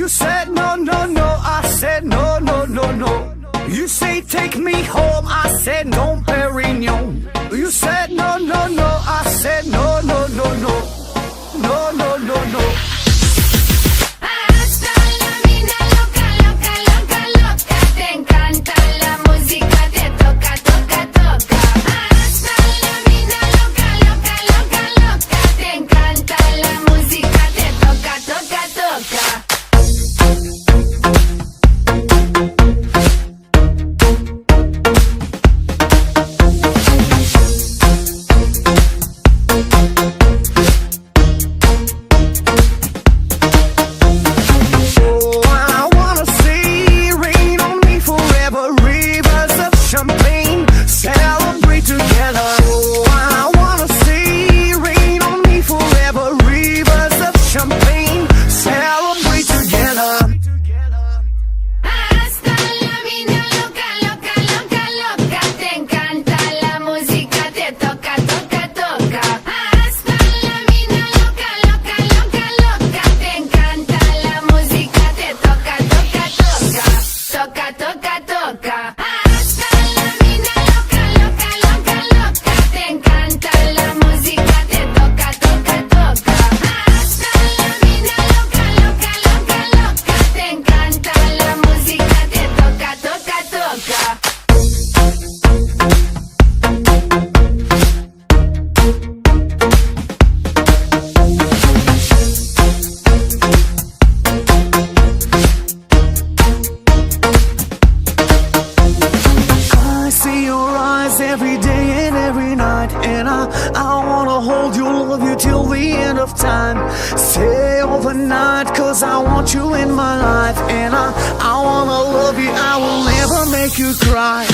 You said no, no, no. I said no, no, no, no. You say take me home. I said no, Perignon. You said no, no, no. I said no, no, no, no. No, no, no, no. Hasta la mina loca, loca, loca, loca. Te encanta la música, te toca, toca, toca. Hasta la mina loca, loca, loca, loca. Te encanta la música, te toca, toca, toca. Celebrate together. Oh, I wanna see rain on me forever. Rivers of champagne. Celebrate together. Hasta la mina loca, loca, loca, loca. Te encanta la música, te toca, toca, toca. Hasta la mina loca, loca, loca, loca. Te encanta la música, te toca, toca, toca. Toca, toca, toca. Hasta la mina loca, loca, loca, loca. Te encanta la música, te toca, toca, toca. Hasta la mina loca, loca, loca, loca. Te encanta la música, te toca, toca, toca. I see your eyes every day and every night, and I wanna hold you, love you till the end of time. Stay overnight, cause I want you in my life, and I wanna love you, I will never make you cry.